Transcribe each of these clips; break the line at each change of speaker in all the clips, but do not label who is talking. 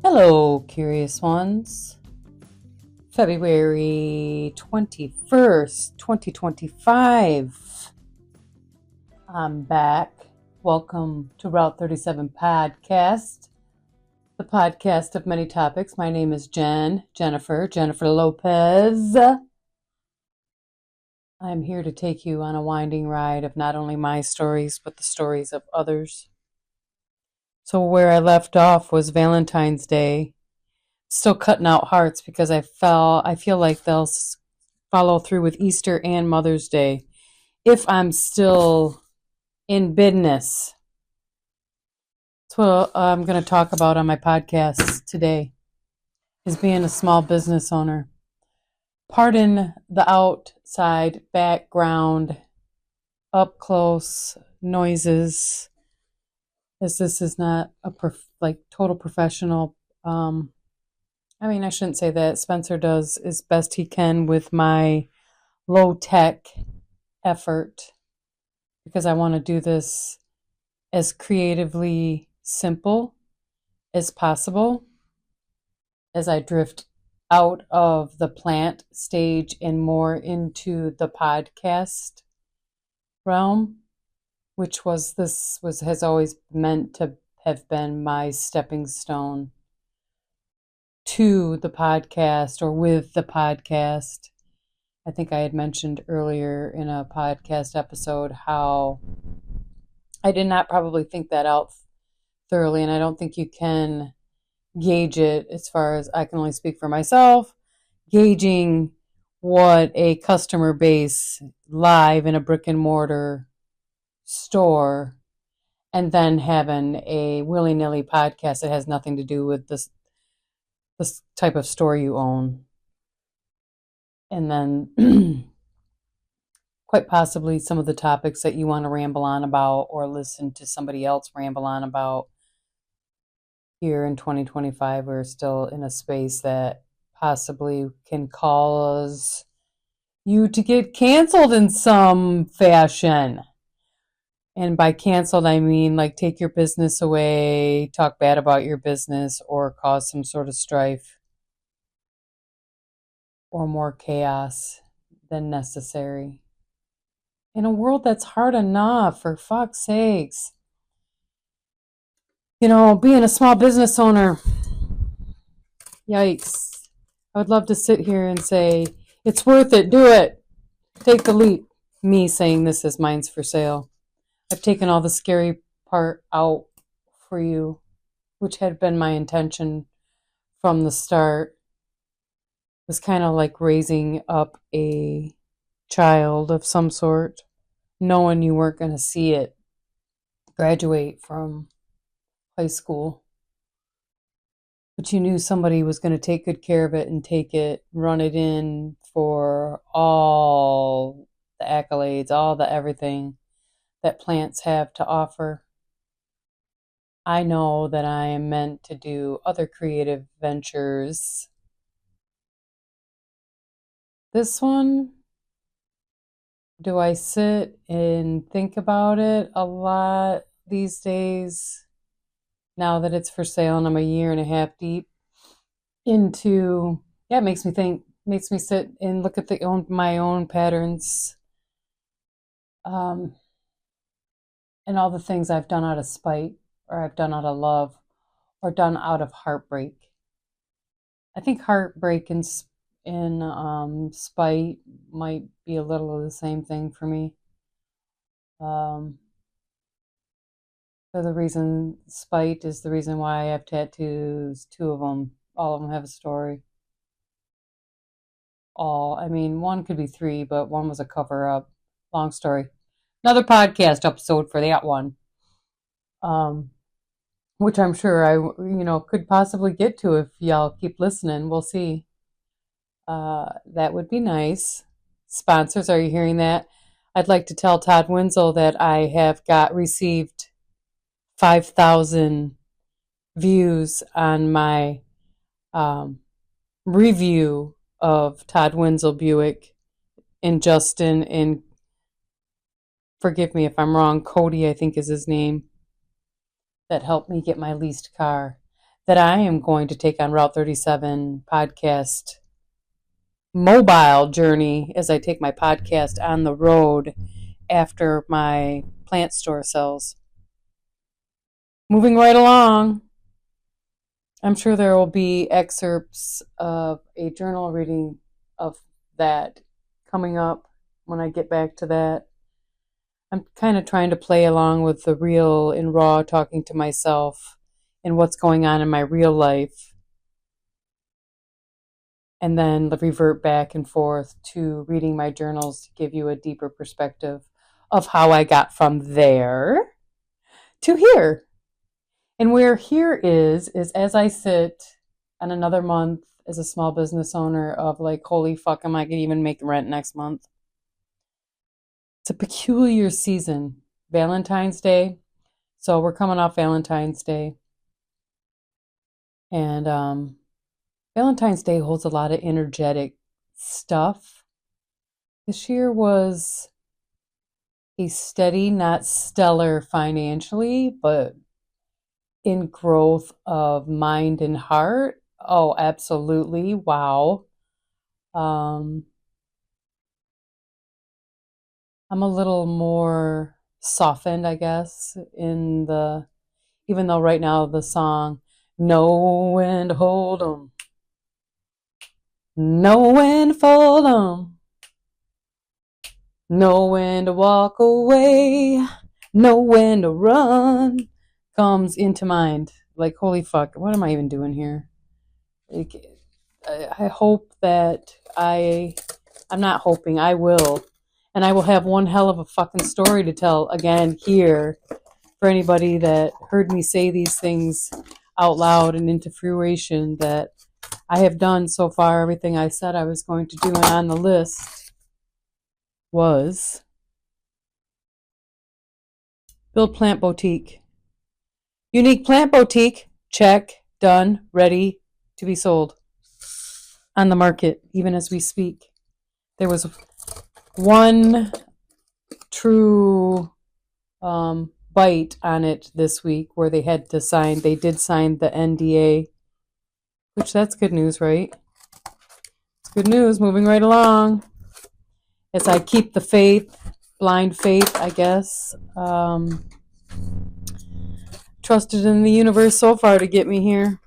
Hello, curious ones. February 21st, 2025. I'm back. Welcome to Route 37 Podcast, the podcast of many topics. My name is Jennifer Lopez. I'm here to take you on a winding ride of not only my stories, but the stories of others. So where I left off was Valentine's Day. Still cutting out hearts because I feel like they'll follow through with Easter and Mother's Day if I'm still in business. That's what I'm going to talk about on my podcast today, is being a small business owner. Pardon the outside background, up close noises, as this is not a total professional. I shouldn't say that. Spencer does as best he can with my low-tech effort because I want to do this as creatively simple as possible as I drift out of the plant stage and more into the podcast realm, which has always meant to have been my stepping stone to the podcast or with the podcast. I think I had mentioned earlier in a podcast episode how I did not probably think that out thoroughly, and I don't think you can gauge it as far as I can only speak for myself, gauging what a customer base live in a brick and mortar store and then having a willy-nilly podcast that has nothing to do with this type of store you own. And then quite possibly some of the topics that you want to ramble on about or listen to somebody else ramble on about. Here in 2025, we're still in a space that possibly can cause you to get canceled in some fashion. And by canceled, I mean like take your business away, talk bad about your business, or cause some sort of strife or more chaos than necessary. In a world that's hard enough, for fuck's sakes. Being a small business owner, yikes. I would love to sit here and say, it's worth it, do it, take the leap. Me saying this is mine's for sale. I've taken all the scary part out for you, which had been my intention from the start. It was kind of like raising up a child of some sort, knowing you weren't going to see it graduate from high school. But you knew somebody was going to take good care of it and take it, run it in for all the accolades, all the everything that plants have to offer. I know that I am meant to do other creative ventures. This one, do I sit and think about it a lot these days now that it's for sale and I'm a year and a half deep into, it makes me think, makes me sit and look at my own patterns, and all the things I've done out of spite or I've done out of love or done out of heartbreak. I think heartbreak and spite might be a little of the same thing for me. For the reason spite is the reason why I have tattoos, two of them. All of them have a story. One could be three, but one was a cover up. Long story. Another podcast episode for that one. Which I'm sure I could possibly get to if y'all keep listening. We'll see. That would be nice. Sponsors, are you hearing that? I'd like to tell Todd Winslow that I have received 5,000 views on my review of Todd Winslow Buick and Justin, and forgive me if I'm wrong, Cody I think is his name, that helped me get my leased car. that I am going to take on Route 37 podcast mobile journey as I take my podcast on the road after my plant store sells. Moving right along, I'm sure there will be excerpts of a journal reading of that coming up when I get back to that. I'm kind of trying to play along with the real and raw talking to myself and what's going on in my real life, and then revert back and forth to reading my journals to give you a deeper perspective of how I got from there to here. And where here is as I sit on another month as a small business owner of like, holy fuck, am I going to even make rent next month? It's a peculiar season. Valentine's Day. So we're coming off Valentine's Day. And Valentine's Day holds a lot of energetic stuff. This year was a steady, not stellar financially, but in growth of mind and heart. Oh, absolutely. Wow. I'm a little more softened, I guess, even though right now the song, know when to hold 'em, know when to fold 'em, know when to walk away, know when to run, comes into mind. Like, holy fuck, what am I even doing here? Like, I hope that I'm not hoping, I will. And I will have one hell of a fucking story to tell again here for anybody that heard me say these things out loud and into fruition, that I have done so far everything I said I was going to do. And on the list was build plant boutique. Unique plant boutique, check, done, ready to be sold. On the market, even as we speak. There was one true bite on it this week where they did sign the NDA, which that's good news, right? It's good news, moving right along. As I keep the faith, blind faith, I guess. Trusted in the universe so far to get me here,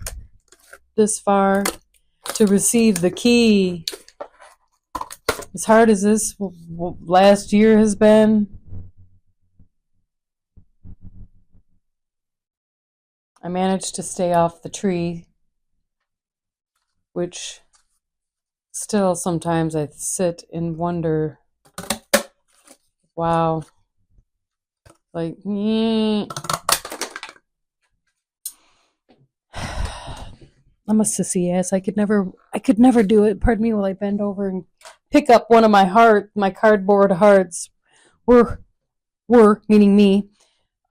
this far, to receive the key. As hard as this last year has been, I managed to stay off the tree, which still sometimes I sit and wonder, wow, like, I'm a sissy ass. I could never do it. Pardon me while I bend over and pick up one of my cardboard hearts. We're meaning me,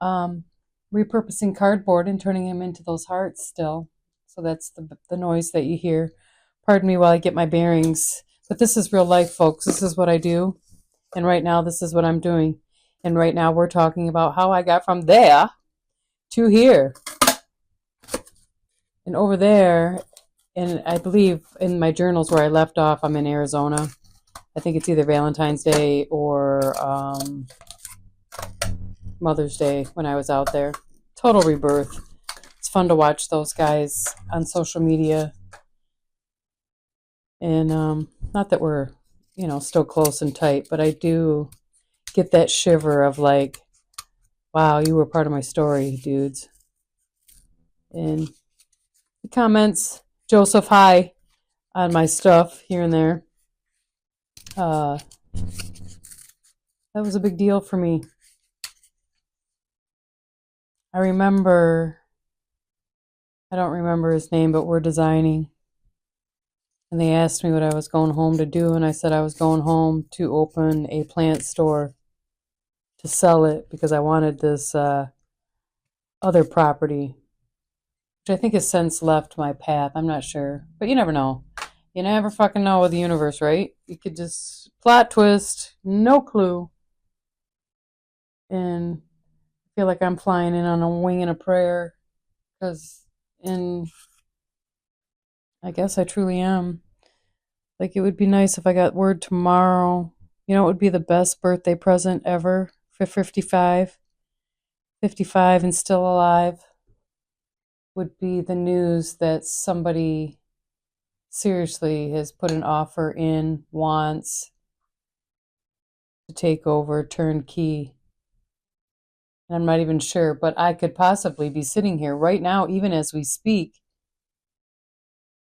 repurposing cardboard and turning them into those hearts still. So that's the noise that you hear. Pardon me while I get my bearings. But this is real life, folks. This is what I do. And right now, this is what I'm doing. And right now, we're talking about how I got from there to here. And over there, and I believe in my journals where I left off, I'm in Arizona. I think it's either Valentine's Day or Mother's Day when I was out there. Total rebirth. It's fun to watch those guys on social media. And not that we're, still close and tight, but I do get that shiver of like, wow, you were part of my story, dudes. And the comments, Joseph, hi, on my stuff here and there. That was a big deal for me. I don't remember his name, but we're designing. And they asked me what I was going home to do, and I said I was going home to open a plant store to sell it because I wanted this other property, which I think has since left my path. I'm not sure, but you never know. You never fucking know with the universe, right? You could just plot twist, no clue. And I feel like I'm flying in on a wing and a prayer because and I guess I truly am. Like, it would be nice if I got word tomorrow. You know, it would be the best birthday present ever for 55. 55 and still alive would be the news that somebody seriously has put an offer in, wants to take over turnkey. And I'm not even sure, but I could possibly be sitting here right now, even as we speak,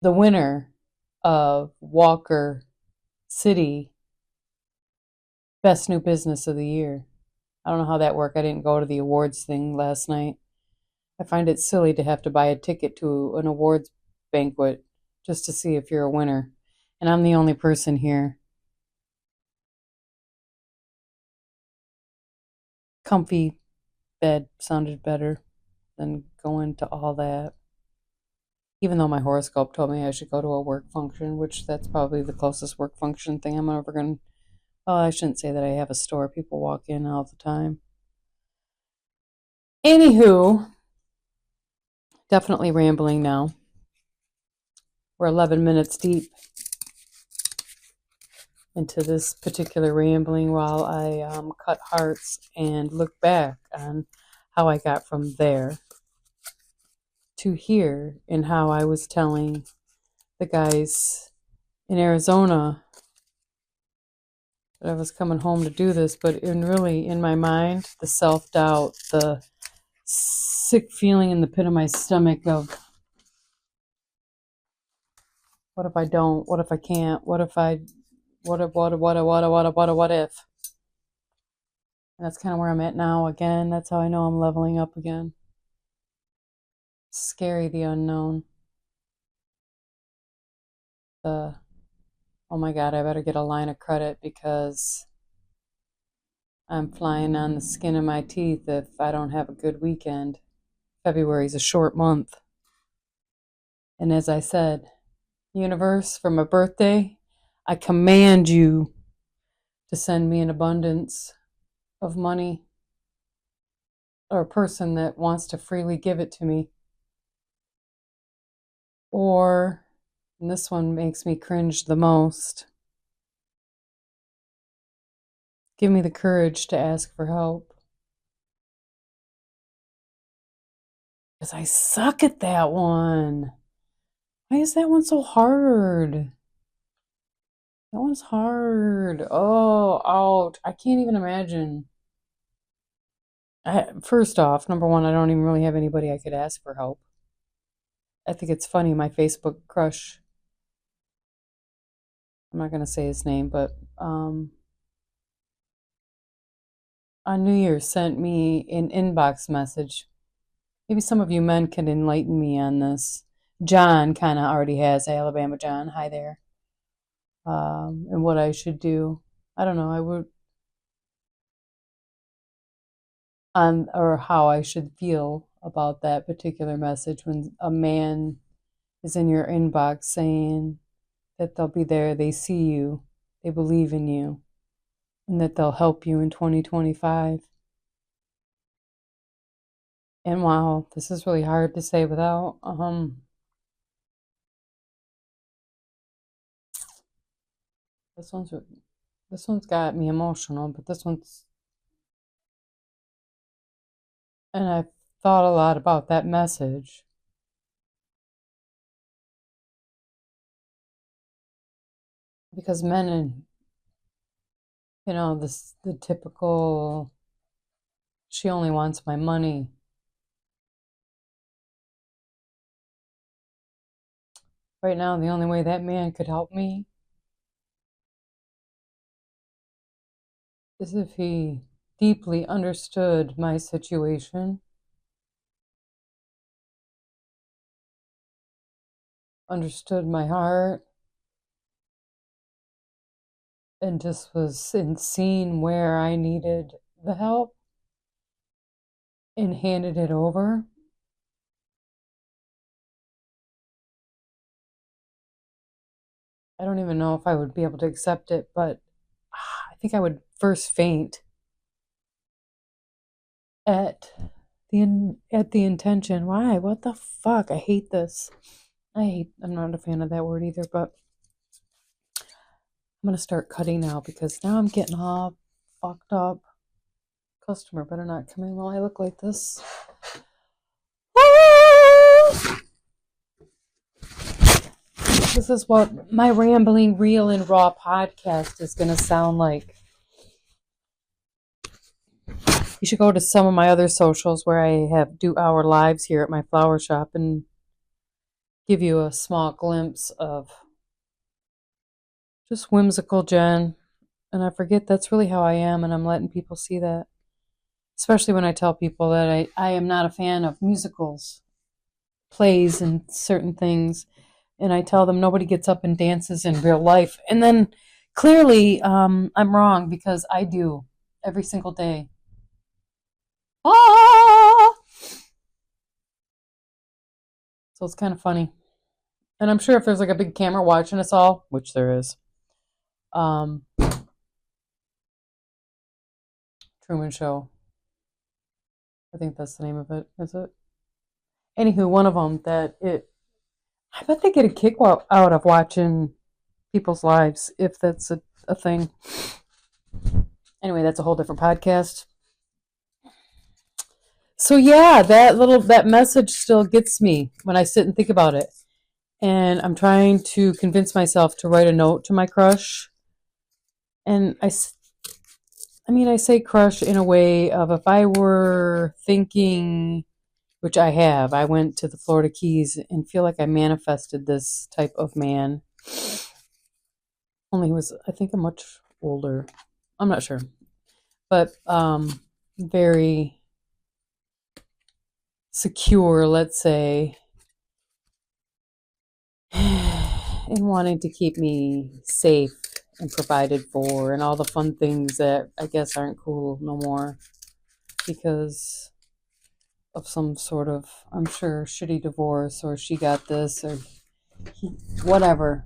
the winner of Walker City Best New Business of the Year. I don't know how that worked. I didn't go to the awards thing last night. I find it silly to have to buy a ticket to an awards banquet just to see if you're a winner. And I'm the only person here. Comfy bed sounded better than going to all that. Even though my horoscope told me I should go to a work function, which that's probably the closest work function thing I'm ever going to. Oh, I shouldn't say that I have a store. People walk in all the time. Anywho, definitely rambling now. We're 11 minutes deep into this particular rambling while I cut hearts and look back on how I got from there to here and how I was telling the guys in Arizona that I was coming home to do this, but in my mind, the self-doubt, the sick feeling in the pit of my stomach of what if I don't, what if I can't, what if I, what if. And that's kind of where I'm at now again. That's how I know I'm leveling up again. Scary, the unknown. The, oh my God, I better get a line of credit because I'm flying on the skin of my teeth if I don't have a good weekend. February's a short month. And as I said, universe, for my birthday, I command you to send me an abundance of money or a person that wants to freely give it to me. Or, and this one makes me cringe the most, give me the courage to ask for help. Because I suck at that one. Why is that one so hard? That one's hard. Oh, out. I can't even imagine. First off, number one, I don't even really have anybody I could ask for help. I think it's funny, my Facebook crush, I'm not going to say his name, but on New Year's sent me an inbox message. Maybe some of you men can enlighten me on this. John kind of already has, Alabama John. Hi there. And what I should do. I don't know. I would on or how I should feel about that particular message when a man is in your inbox saying that they'll be there, they see you, they believe in you, and that they'll help you in 2025. And wow, this is really hard to say without this one's this one's got me emotional, but this one's, and I've thought a lot about that message because men and this the typical she only wants my money. Right now, the only way that man could help me is if he deeply understood my situation, understood my heart, and just was in seeing where I needed the help and handed it over. I don't even know if I would be able to accept it, but I think I would first faint at At the intention. Why? What the fuck? I hate this. I'm not a fan of that word either, but I'm gonna start cutting now because now I'm getting all fucked up. Customer better not come in while I look like this. This is what my rambling, real, and raw podcast is gonna sound like. You should go to some of my other socials where I do hour lives here at my flower shop and give you a small glimpse of just whimsical Jen. And I forget that's really how I am, and I'm letting people see that. Especially when I tell people that I am not a fan of musicals, plays, and certain things. And I tell them nobody gets up and dances in real life. And then clearly I'm wrong because I do every single day. Ah! So it's kind of funny. And I'm sure if there's like a big camera watching us all, which there is, Truman Show. I think that's the name of it. Is it? Anywho, one of them I bet they get a kick out of watching people's lives if that's a thing. Anyway, that's a whole different podcast. So yeah, that message still gets me when I sit and think about it. And I'm trying to convince myself to write a note to my crush. And I say crush in a way of if I were thinking, which I have, I went to the Florida Keys and feel like I manifested this type of man. Only he was, I think, a much older. I'm not sure. But very secure, let's say, in wanting to keep me safe and provided for and all the fun things that I guess aren't cool no more because of some sort of, I'm sure, shitty divorce or she got this or whatever.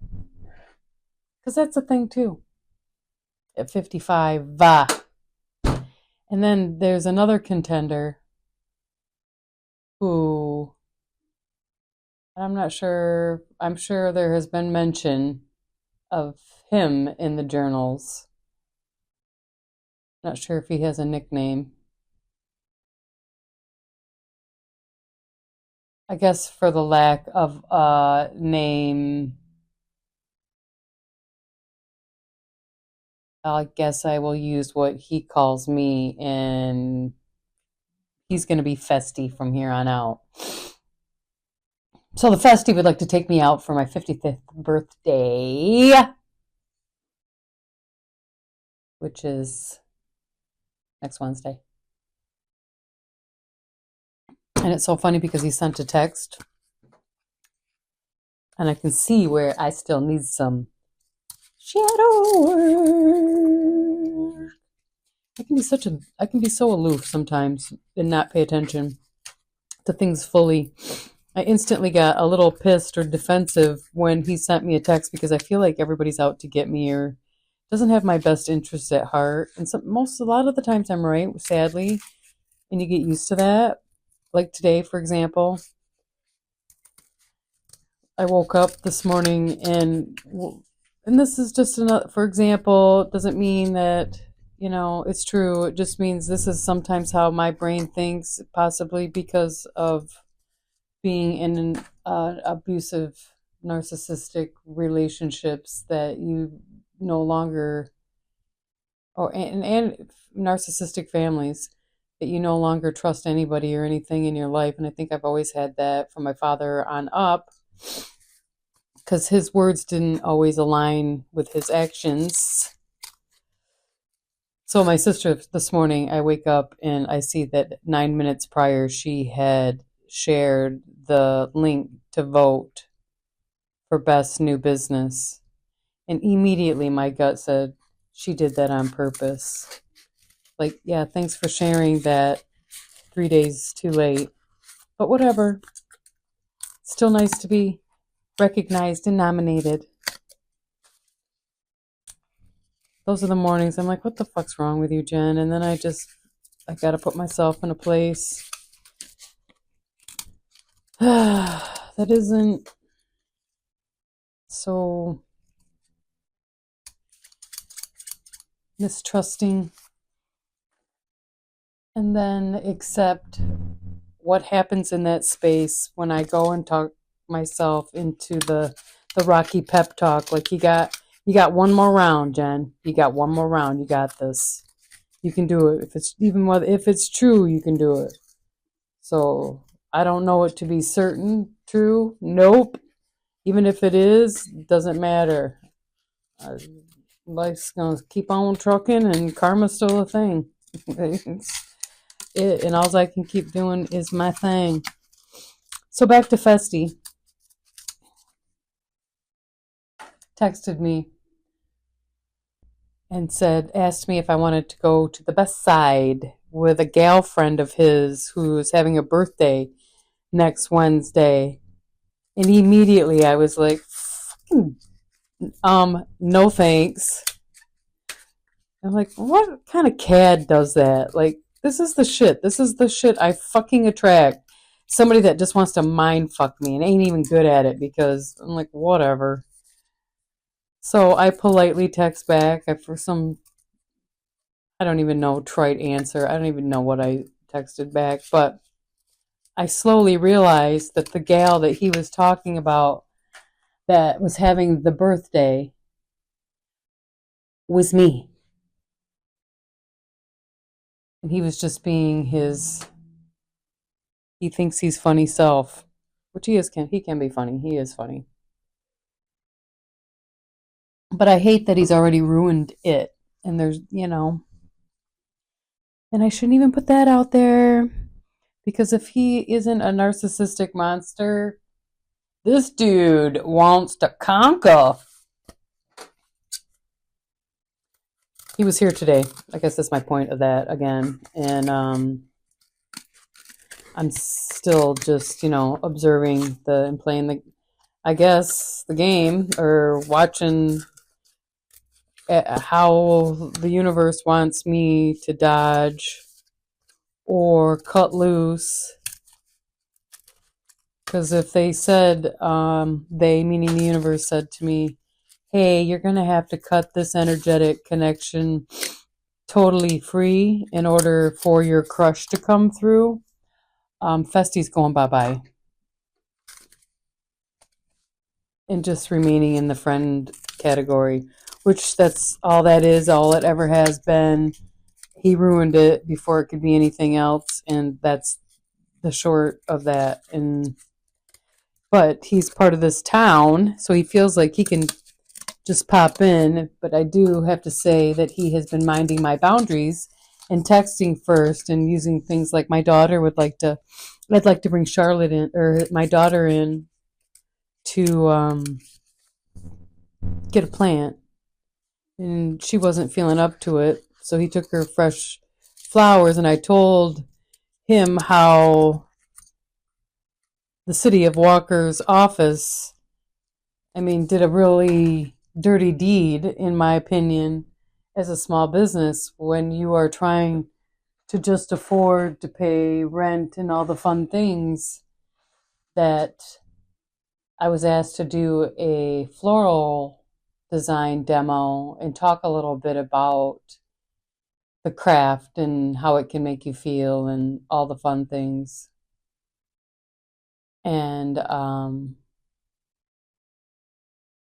Because that's a thing too. At 55, And then there's another contender who I'm not sure, I'm sure there has been mention of him in the journals. Not sure if he has a nickname. I guess for the lack of a name, I guess I will use what he calls me, and he's going to be Festy from here on out. So the Festy would like to take me out for my 55th birthday, which is next Wednesday. And it's so funny because he sent a text, and I can see where I still need some shadow work. I can be so aloof sometimes and not pay attention to things fully. I instantly got a little pissed or defensive when he sent me a text because I feel like everybody's out to get me or doesn't have my best interests at heart. And a lot of the times I'm right, sadly, and you get used to that. Like today, for example, I woke up this morning and this is just another, for example, it doesn't mean that, it's true. It just means this is sometimes how my brain thinks, possibly because of being in an abusive, narcissistic relationships that you no longer, and narcissistic families that you no longer trust anybody or anything in your life. And I think I've always had that from my father on up because his words didn't always align with his actions. So my sister this morning, I wake up and I see that 9 minutes prior, she had shared the link to vote for best new business. And immediately my gut said, she did that on purpose. Like, yeah, thanks for sharing that 3 days too late. But whatever. Still nice to be recognized and nominated. Those are the mornings I'm like, what the fuck's wrong with you, Jen? And then I got to put myself in a place that isn't so mistrusting, and then accept what happens in that space when I go and talk myself into the Rocky pep talk. Like, you got one more round, Jen. You got one more round. You got this. You can do it. If it's true, you can do it. So I don't know it to be certain true. Nope. Even if it is, doesn't matter. Uh, Life's gonna keep on trucking, and karma's still a thing. And all I can keep doing is my thing. So back to Festy. Texted me and asked me if I wanted to go to the Best Side with a gal friend of his who's having a birthday next Wednesday. And immediately I was like, no thanks. I'm like, what kind of cad does that? Like, this is the shit. This is the shit I fucking attract. Somebody that just wants to mind fuck me and ain't even good at it, because I'm like, whatever. So I politely text back for some, I don't even know, trite answer. I don't even know what I texted back, but I slowly realized that the gal that he was talking about that was having the birthday was me. And he was just being he thinks he's funny self, which he can be funny. He is funny. But I hate that he's already ruined it. And and I shouldn't even put that out there, because if he isn't a narcissistic monster, this dude wants to conquer. He was here today. I guess that's my point of that again. And I'm still just, observing and playing I guess, the game, or watching how the universe wants me to dodge or cut loose. Because if they said, they, meaning the universe, said to me, hey, you're going to have to cut this energetic connection totally free in order for your crush to come through, Festy's going bye-bye. And just remaining in the friend category, which that's all that is, all it ever has been. He ruined it before it could be anything else, and that's the short of that. But he's part of this town, so he feels like he can just pop in. But I do have to say that he has been minding my boundaries and texting first, and using things like I'd like to bring Charlotte in, or my daughter in, to get a plant, and she wasn't feeling up to it, so he took her fresh flowers, and I told him how the city of Walker's office, did a really dirty deed, in my opinion, as a small business, when you are trying to just afford to pay rent and all the fun things. That I was asked to do a floral design demo and talk a little bit about the craft and how it can make you feel and all the fun things. And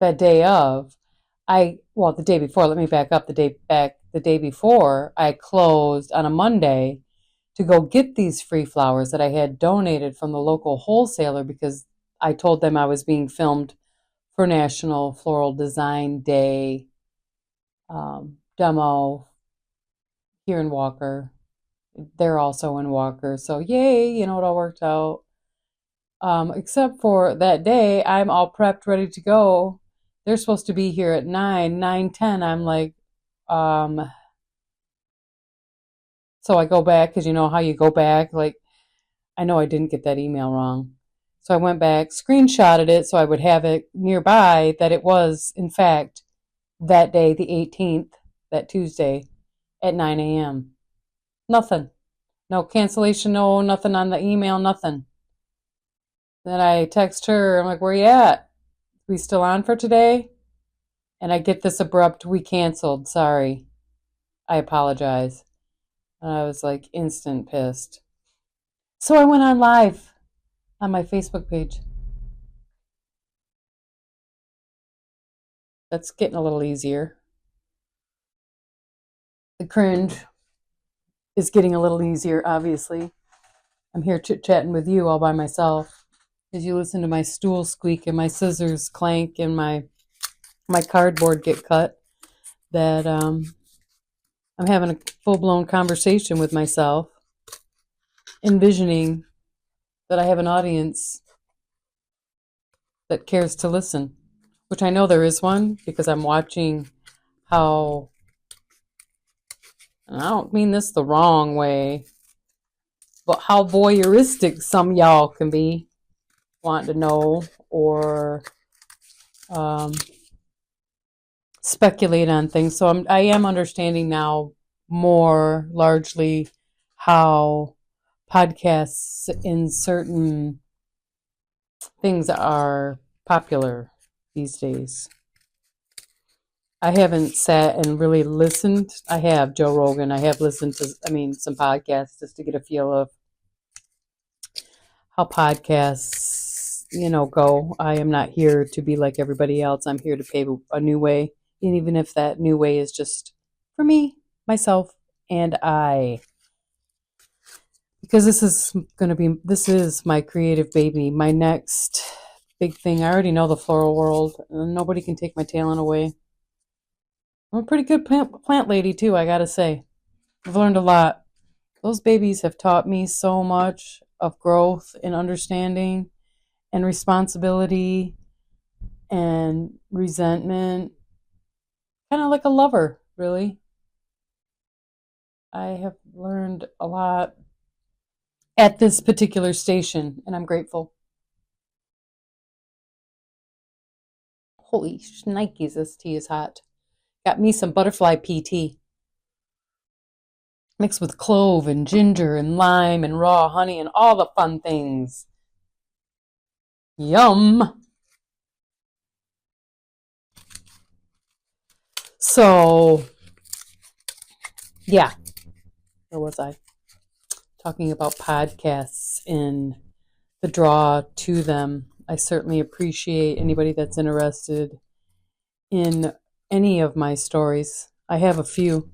that day of, the day before, let me back up. The day before, I closed on a Monday to go get these free flowers that I had donated from the local wholesaler, because I told them I was being filmed for National Floral Design Day demo here in Walker. They're also in Walker, so yay, it all worked out. Except for that day, I'm all prepped, ready to go. They're supposed to be here at 9:10. I'm like, so I go back, because you know how you go back. Like, I know I didn't get that email wrong. So I went back, screenshotted it so I would have it nearby, that it was, in fact, that day, the 18th, that Tuesday, at 9 a.m. Nothing. No cancellation, no nothing on the email, nothing. Then I text her, I'm like, where you at? We still on for today? And I get this abrupt, we canceled, sorry. I apologize. And I was like instant pissed. So I went on live on my Facebook page. That's getting a little easier. The cringe is getting a little easier, obviously. I'm here chit-chatting with you all by myself as you listen to my stool squeak and my scissors clank and my cardboard get cut, that I'm having a full-blown conversation with myself, envisioning that I have an audience that cares to listen, which I know there is one because I'm watching how, and I don't mean this the wrong way, but how voyeuristic some y'all can be, wanting to know or speculate on things. So I am understanding now more largely how podcasts in certain things are popular these days. I haven't sat and really listened. I have Joe Rogan. I have listened to, some podcasts just to get a feel of how podcasts, go. I am not here to be like everybody else. I'm here to pave a new way. And even if that new way is just for me, myself, and I. Because this is my creative baby, my next big thing. I already know the floral world, and nobody can take my talent away. I'm a pretty good plant lady, too, I gotta say. I've learned a lot. Those babies have taught me so much of growth and understanding and responsibility and resentment. Kind of like a lover, really. I have learned a lot at this particular station, and I'm grateful. Holy shnikes, this tea is hot. Got me some butterfly pea tea. Mixed with clove and ginger and lime and raw honey and all the fun things. Yum! So, yeah. Where was I? Talking about podcasts and the draw to them. I certainly appreciate anybody that's interested in any of my stories. I have a few.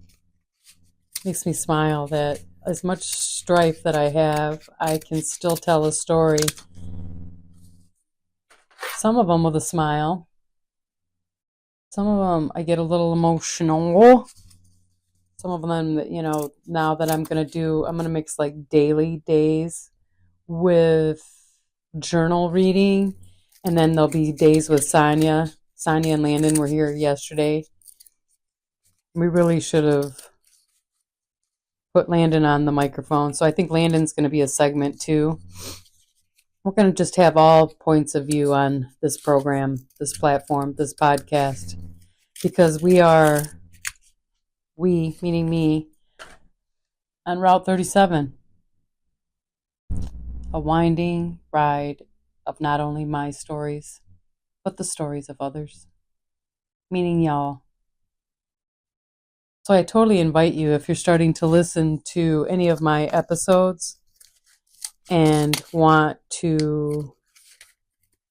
Makes me smile that as much strife that I have, I can still tell a story. Some of them with a smile. Some of them I get a little emotional. Some of them that, now that I'm going to mix like daily days with journal reading. And then there'll be days with Sonia. Sonia and Landon were here yesterday. We really should have put Landon on the microphone. So I think Landon's going to be a segment too. We're going to just have all points of view on this program, this platform, this podcast, because we, meaning me, on Route 37. A winding ride of not only my stories, but the stories of others, meaning y'all. So I totally invite you, if you're starting to listen to any of my episodes and want to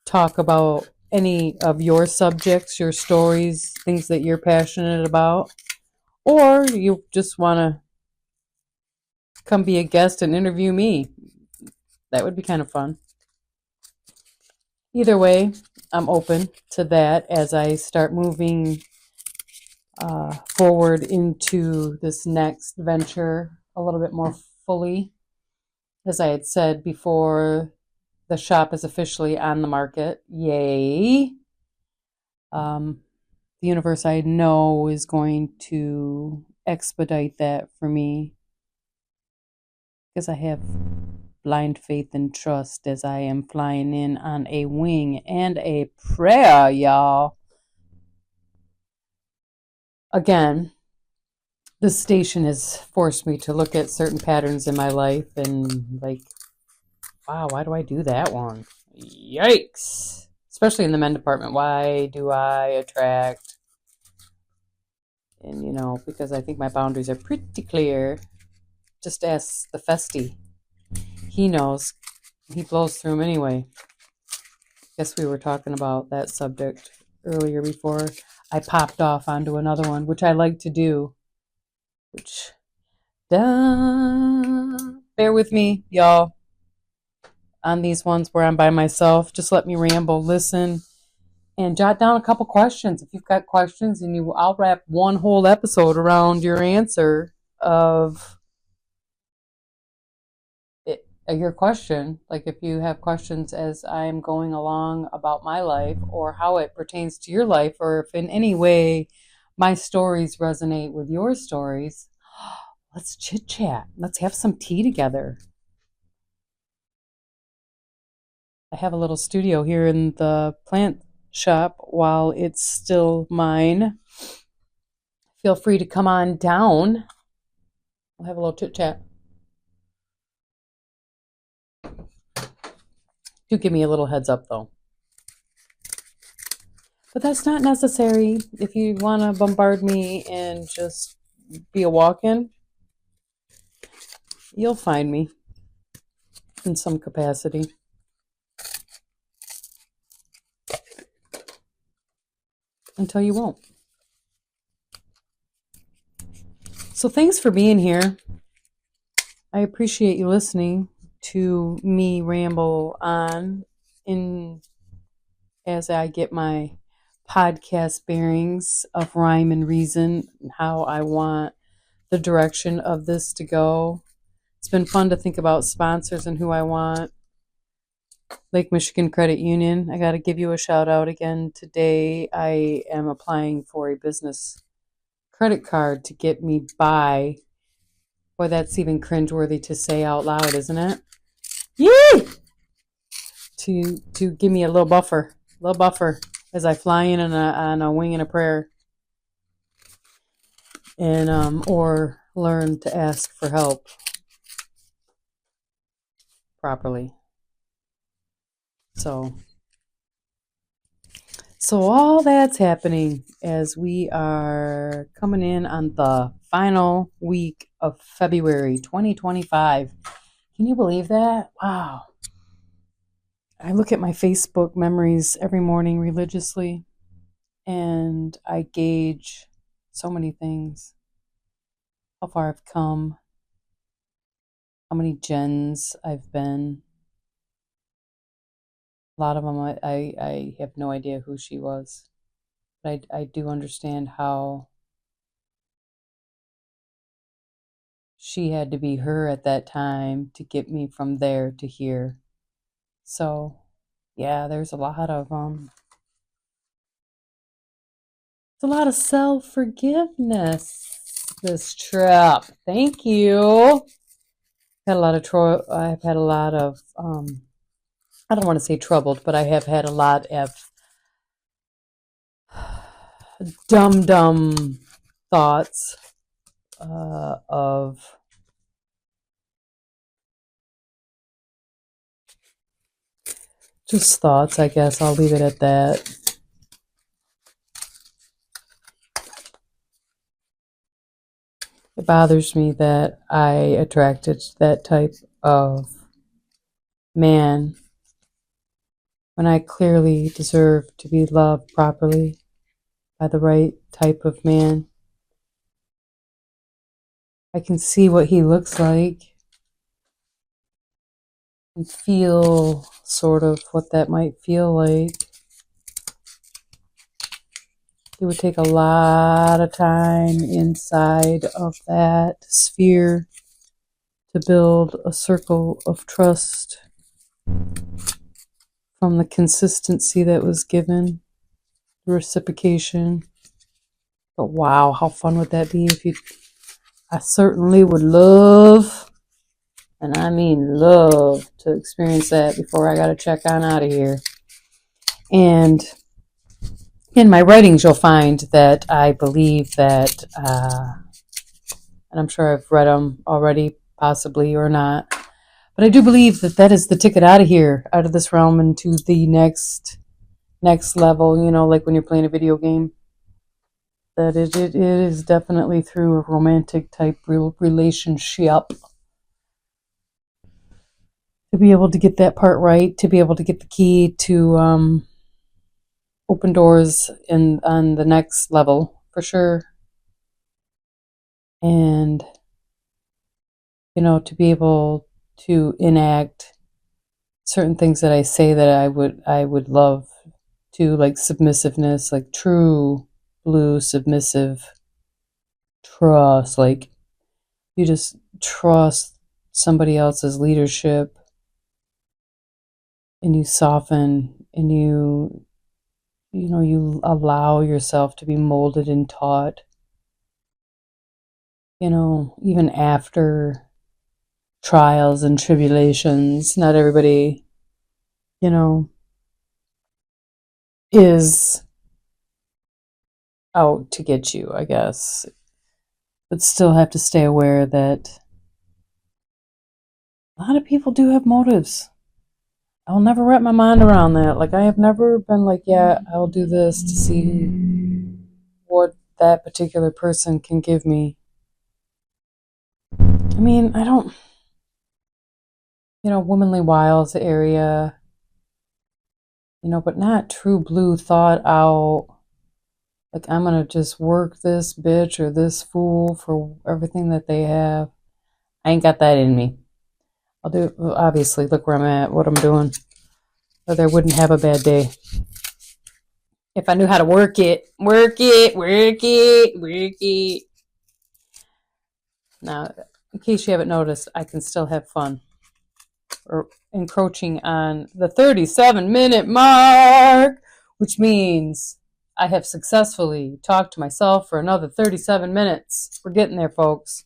talk about any of your subjects, your stories, things that you're passionate about, or you just want to come be a guest and interview me, that would be kind of fun. Either way, I'm open to that as I start moving forward into this next venture a little bit more fully. As I had said before, the shop is officially on the market. Yay! The universe, I know, is going to expedite that for me because I have blind faith and trust as I am flying in on a wing and a prayer, y'all. Again, this station has forced me to look at certain patterns in my life and like, wow, why do I do that one? Yikes. Especially in the men department. Why do I attract? And, because I think my boundaries are pretty clear. Just ask the Festy. He knows. He blows through them anyway. Guess we were talking about that subject earlier before I popped off onto another one, which I like to do. Bear with me, y'all, on these ones where I'm by myself. Just let me ramble, listen, and jot down a couple questions. If you've got questions, and I'll wrap one whole episode around your answer of your question. Like if you have questions as I'm going along about my life or how it pertains to your life, or if in any way my stories resonate with your stories, let's chit chat. Let's have some tea together. I have a little studio here in the plant shop while it's still mine. Feel free to come on down. We'll have a little chit chat. Do give me a little heads up though. But that's not necessary. If you want to bombard me and just be a walk-in, you'll find me in some capacity. Until you won't. So thanks for being here. I appreciate you listening to me ramble on as I get my podcast bearings of rhyme and reason and how I want the direction of this to go. It's been fun to think about sponsors and who I want. Lake Michigan Credit Union, I got to give you a shout out again today. I am applying for a business credit card to get me by. Boy, that's even cringeworthy to say out loud, isn't it? Yee! To give me a little buffer as I fly in on a wing and a prayer, and or learn to ask for help properly. So all that's happening as we are coming in on the final week of February 2025. Can you believe that? Wow. I look at my Facebook memories every morning religiously, and I gauge so many things. How far I've come, how many gens I've been. A lot of them, I have no idea who she was. But I do understand how she had to be her at that time to get me from there to here. So, yeah, there's a lot of it's a lot of self-forgiveness this trip. Thank you. I've had a lot of I don't want to say troubled, but I have had a lot of dumb thoughts of just thoughts, I guess. I'll leave it at that. It bothers me that I attracted that type of man when I clearly deserve to be loved properly by the right type of man. I can see what he looks like and feel sort of what that might feel like. It would take a lot of time inside of that sphere to build a circle of trust from the consistency that was given, the reciprocation. But wow, how fun would that be I certainly would love, and I mean love, to experience that before I got to check on out of here. And in my writings, you'll find that I believe that, and I'm sure I've read them already, possibly or not, But I do believe that that is the ticket out of here, out of this realm into the next level, you know, like when you're playing a video game. That it is definitely through a romantic type relationship. To be able to get that part right, to be able to get the key to open doors on the next level, for sure. And, you know, to be able to enact certain things that I say that I would love to, like submissiveness, like true blue submissive trust, like you just trust somebody else's leadership and you soften and you know, you allow yourself to be molded and taught, you know, even after trials and tribulations. Not everybody, you know, is out to get you, I guess, but still have to stay aware that a lot of people do have motives. I'll never wrap my mind around that. Like, I have never been like, yeah, I'll do this to see what that particular person can give me. I mean, I don't, you know, Womanly Wilds area, you know, but not true blue thought out. Like, I'm gonna just work this bitch or this fool for everything that they have. I ain't got that in me. I'll do, obviously, look where I'm at, what I'm doing. Or I wouldn't have a bad day. If I knew how to work it, work it, work it, work it. Now, in case you haven't noticed, I can still have fun. Or encroaching on the 37-minute mark, which means I have successfully talked to myself for another 37 minutes. We're getting there, folks.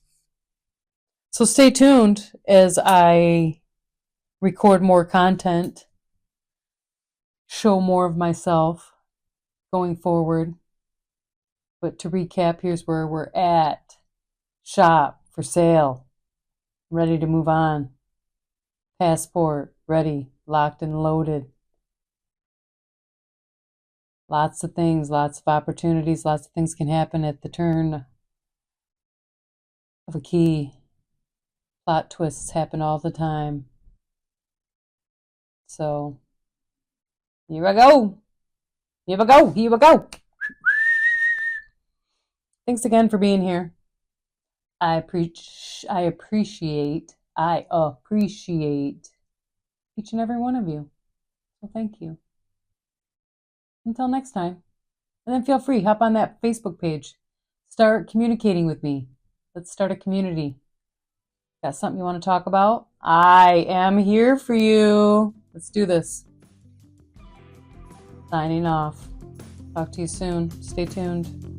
So stay tuned as I record more content, show more of myself going forward. But to recap, here's where we're at. Shop for sale. Ready to move on. Passport ready, locked and loaded. Lots of things, lots of opportunities, lots of things can happen at the turn of a key. Plot twists happen all the time. So, here I go. Here we go. Here we go. Thanks again for being here. I appreciate each and every one of you. So thank you. Until next time. And then feel free, hop on that Facebook page. Start communicating with me. Let's start a community. Got something you want to talk about? I am here for you. Let's do this. Signing off. Talk to you soon. Stay tuned.